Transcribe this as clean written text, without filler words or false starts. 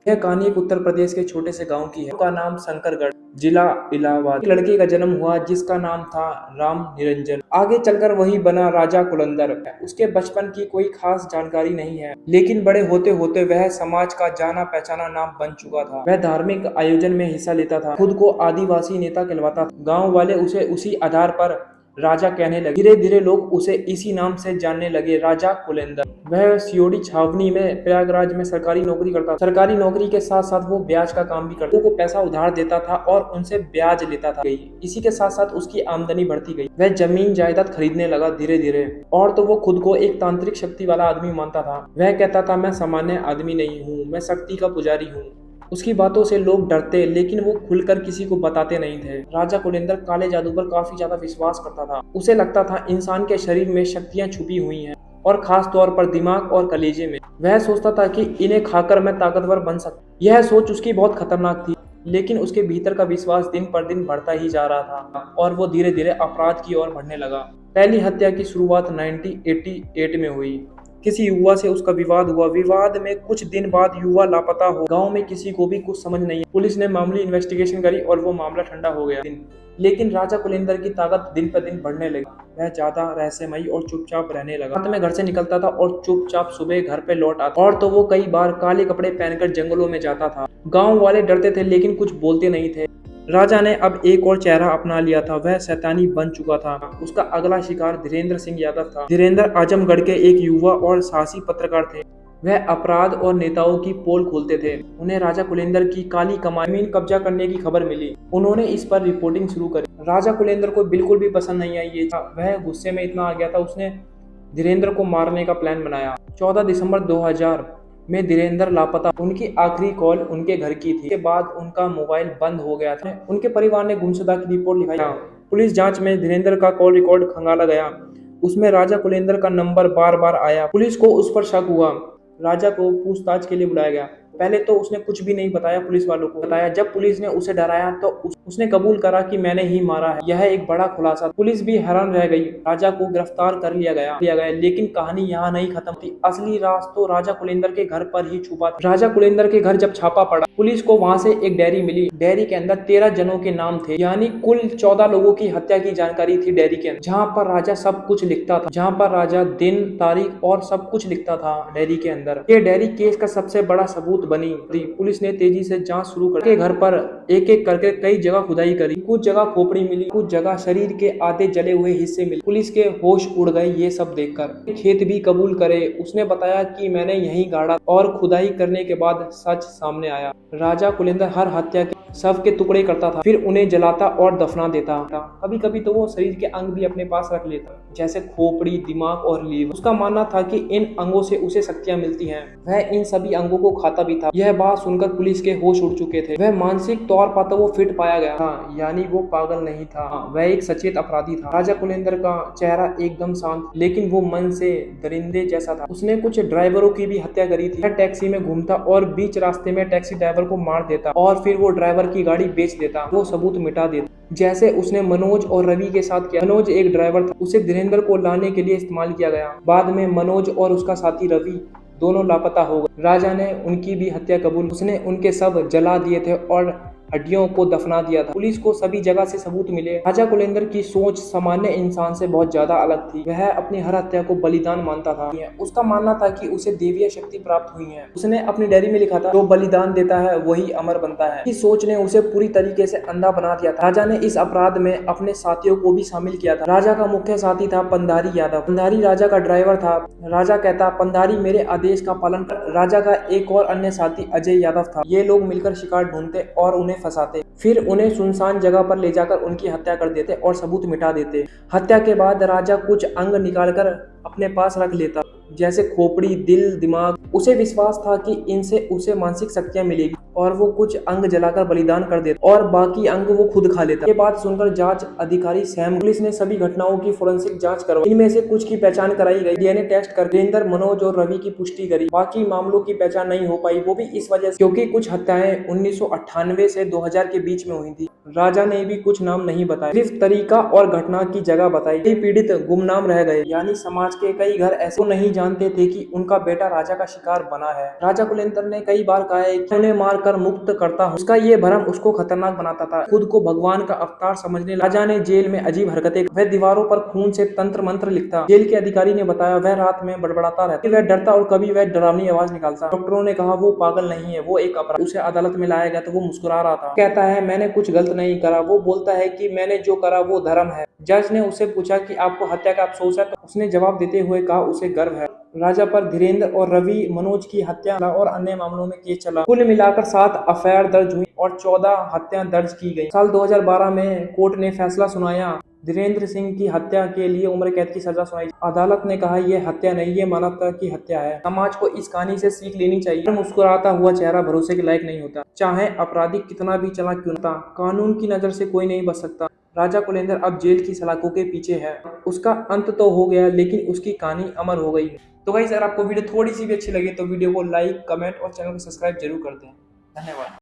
यह कहानी एक उत्तर प्रदेश के छोटे से गांव की है। का नाम शंकरगढ़, जिला इलाहाबाद। एक लड़के का जन्म हुआ जिसका नाम था राम निरंजन। आगे चलकर वही बना राजा कुलंदर। उसके बचपन की कोई खास जानकारी नहीं है, लेकिन बड़े होते होते वह समाज का जाना पहचाना नाम बन चुका था। वह धार्मिक आयोजन में हिस्सा लेता था, खुद को आदिवासी नेता कहलवाता था। गाँव वाले उसे उसी आधार पर राजा कहने लगे। धीरे धीरे लोग उसे इसी नाम से जानने लगे, राजा कुलेंदर। वह सीओडी छावनी में प्रयागराज में सरकारी नौकरी करता था। सरकारी नौकरी के साथ साथ वो ब्याज का काम भी करता, लोगों को पैसा उधार देता था और उनसे ब्याज लेता था। इसी के साथ साथ उसकी आमदनी बढ़ती गई। वह जमीन जायदाद खरीदने लगा धीरे धीरे। और तो वो खुद को एक तांत्रिक शक्ति वाला आदमी मानता था। वह कहता था, मैं सामान्य आदमी नहीं हूँ, मैं शक्ति का पुजारी हूँ। उसकी बातों से लोग डरते, लेकिन वो खुलकर किसी को बताते नहीं थे। राजा कुलेंदर काले जादू पर काफी ज्यादा विश्वास करता था। उसे लगता था इंसान के शरीर में शक्तियां छुपी हुई हैं, और खास तौर पर दिमाग और कलेजे में। वह सोचता था कि इन्हें खाकर मैं ताकतवर बन सकता। यह सोच उसकी बहुत खतरनाक थी, लेकिन उसके भीतर का विश्वास दिन पर दिन बढ़ता ही जा रहा था और वो धीरे धीरे अपराध की ओर बढ़ने लगा। पहली हत्या की शुरुआत 1988 में हुई। किसी युवा से उसका विवाद हुआ। विवाद में कुछ दिन बाद युवा लापता हो। गांव में किसी को भी कुछ समझ नहीं। पुलिस ने मामूली इन्वेस्टिगेशन करी और वो मामला ठंडा हो गया। लेकिन राजा कुलेंदर की ताकत दिन पर दिन बढ़ने लगी। वह ज्यादा रहस्यमयी और चुपचाप रहने लगा। रात में घर से निकलता था और चुपचाप सुबह घर पे लौट आता। और तो वो कई बार काले कपड़े पहनकर जंगलों में जाता था। गांव वाले डरते थे, लेकिन कुछ बोलते नहीं थे। राजा ने अब एक और चेहरा अपना लिया था। वह शैतानी बन चुका था। उसका अगला शिकार धीरेन्द्र सिंह यादव था। धीरेन्द्र आजमगढ़ के एक युवा और साहसी पत्रकार थे। वह अपराध और नेताओं की पोल खोलते थे। उन्हें राजा कुलेंदर की काली कमाई जमीन कब्जा करने की खबर मिली। उन्होंने इस पर रिपोर्टिंग शुरू करी। राजा कुलेंदर को बिल्कुल भी पसंद नहीं आई ये। वह गुस्से में इतना आ गया था, उसने धीरेन्द्र को मारने का प्लान बनाया। 14 दिसंबर 2000 में धीरेन्द्र लापता। उनकी आखिरी कॉल उनके घर की थी। के बाद उनका मोबाइल बंद हो गया था। उनके परिवार ने गुमशुदा की रिपोर्ट लिखाई। पुलिस जांच में धीरेन्द्र का कॉल रिकॉर्ड खंगाला गया। उसमें राजा कुलेंदर का नंबर बार बार आया। पुलिस को उस पर शक हुआ। राजा को पूछताछ के लिए बुलाया गया। पहले तो उसने कुछ भी नहीं बताया पुलिस वालों को। बताया जब पुलिस ने उसे डराया तो उसने कबूल करा कि मैंने ही मारा है। यह एक बड़ा खुलासा। पुलिस भी हैरान रह गई। राजा को गिरफ्तार कर लिया गया। लेकिन कहानी यहाँ नहीं खत्म थी। असली राज तो राजा कुलेंदर के घर पर ही छुपा था। राजा कुलेंदर के घर जब छापा पड़ा, पुलिस को वहाँ से एक डायरी मिली। डायरी के अंदर 13 जनों के नाम थे, यानी कुल 14 लोगों की हत्या की जानकारी थी डायरी के अंदर। जहाँ पर राजा सब कुछ लिखता था, जहाँ पर राजा दिन तारीख और सब कुछ लिखता था डायरी के अंदर। ये डायरी केस का सबसे बड़ा सबूत बनी। पुलिस ने तेजी से जांच शुरू कर के घर पर एक एक करके कई जगह खुदाई करी। कुछ जगह खोपड़ी मिली, कुछ जगह शरीर के आधे जले हुए हिस्से मिले। पुलिस के होश उड़ गए ये सब देखकर। खेत भी कबूल करे। उसने बताया कि मैंने यहीं गाड़ा, और खुदाई करने के बाद सच सामने आया। राजा कुलेंदर हर हत्या के शव के टुकड़े करता था, फिर उन्हें जलाता और दफना देता था। कभी कभी तो वो शरीर के अंग भी अपने पास रख लेता, जैसे खोपड़ी, दिमाग और लीवर। उसका मानना था कि इन अंगों से उसे शक्तियां मिलती हैं। वह इन सभी अंगों को खाता भी था। यह बात सुनकर पुलिस के होश उड़ चुके थे। वह मानसिक तौर पर तो वो फिट पाया गया था, यानी वो पागल नहीं था। वह एक सचेत अपराधी था। राजा कुलेंदर का चेहरा एकदम शांत, लेकिन वो मन से दरिंदे जैसा था। उसने कुछ ड्राइवरों की भी हत्या करी थी। वह टैक्सी में घूमता और बीच रास्ते में टैक्सी ड्राइवर को मार देता, और फिर वो ड्राइवर की गाड़ी बेच देता, वो सबूत मिटा देता, जैसे उसने मनोज और रवि के साथ किया। मनोज एक ड्राइवर था, उसे धीरेन्द्र को लाने के लिए इस्तेमाल किया गया। बाद में मनोज और उसका साथी रवि दोनों लापता हो गए। राजा ने उनकी भी हत्या कबूल। उसने उनके शव जला दिए थे और हड्डियों को दफना दिया था। पुलिस को सभी जगह से सबूत मिले। राजा कुलेंदर की सोच सामान्य इंसान से बहुत ज्यादा अलग थी। वह अपनी हर हत्या को बलिदान मानता था। उसका मानना था कि उसे देवीय शक्ति प्राप्त हुई है। उसने अपनी डायरी में लिखा था, जो बलिदान देता है वही अमर बनता है। इस सोच ने उसे पूरी तरीके से अंधा बना दिया था। राजा ने इस अपराध में अपने साथियों को भी शामिल किया था। राजा का मुख्य साथी था पंधारी यादव। पंधारी राजा का ड्राइवर था। राजा कहता, पंधारी मेरे आदेश का पालन कर। राजा का एक और अन्य साथी अजय यादव था। ये लोग मिलकर शिकार ढूंढते और उन्हें फंसाते, फिर उन्हें सुनसान जगह पर ले जाकर उनकी हत्या कर देते और सबूत मिटा देते। हत्या के बाद राजा कुछ अंग निकालकर अपने पास रख लेता, जैसे खोपड़ी, दिल, दिमाग। उसे विश्वास था कि इनसे उसे मानसिक शक्तियां मिलेगी। और वो कुछ अंग जलाकर बलिदान कर देता और बाकी अंग वो खुद खा लेता। ये बात सुनकर जांच अधिकारी सैम, पुलिस ने सभी घटनाओं की फोरेंसिक जांच करवाई। इनमें से कुछ की पहचान कराई गई, डीएनए टेस्ट कर वीरेंद्र, मनोज और रवि की पुष्टि करी। बाकी मामलों की पहचान नहीं हो पाई, वो भी इस वजह से क्योंकि कुछ हत्याएं 1998 से 2000 के बीच में हुई थी। राजा ने भी कुछ नाम नहीं बताए, सिर्फ तरीका और घटना की जगह बताई। कई पीड़ित गुमनाम रह गए, यानी समाज के कई घर ऐसे नहीं जानते थे कि उनका बेटा राजा का शिकार बना है। राजा कुलेंद्र ने कई बार कहा है कि उन्हें मारकर मुक्त करता हूं। उसका ये भ्रम उसको खतरनाक बनाता था, खुद को भगवान का अवतार समझने लगा। राजा ने जेल में अजीब हरकतें, वह दीवारों पर खून से तंत्र मंत्र लिखता। जेल के अधिकारी ने बताया वह रात में बड़बड़ाता रहता, वह डरता और कभी वह डरावनी आवाज निकालता। डॉक्टरों ने कहा वो पागल नहीं है, वो एक अपराधी। उसे अदालत में लाया गया तो वो मुस्कुरा रहा था, कहता है मैंने कुछ गलत नहीं करा। वो बोलता है कि मैंने जो करा वो धर्म है। जज ने उससे पूछा कि आपको हत्या का अफसोस है, तो उसने जवाब देते हुए कहा उसे गर्व है। राजा पर धीरेन्द्र और रवि, मनोज की हत्या और अन्य मामलों में केस चला। कुल मिलाकर 7 एफआईआर दर्ज हुई और 14 हत्या दर्ज की गई। साल 2012 में कोर्ट ने फैसला सुनाया, धीरेन्द्र सिंह की हत्या के लिए उम्र कैद की सजा सुनाई। अदालत ने कहा यह हत्या नहीं, ये मानवता की हत्या है। समाज को इस कहानी से सीख लेनी चाहिए, मुस्कुराता हुआ चेहरा भरोसे के लायक नहीं होता, चाहे अपराधी कितना भी चालाक क्यों न था। कानून की नजर से कोई नहीं बच सकता। राजा कुलेंद्र अब जेल की सलाखों के पीछे है। उसका अंत तो हो गया, लेकिन उसकी कहानी अमर हो गई। तो गाइस, अगर आपको वीडियो थोड़ी सी भी अच्छी लगी तो वीडियो को लाइक, कमेंट और चैनल को सब्सक्राइब जरूर कर दें। धन्यवाद।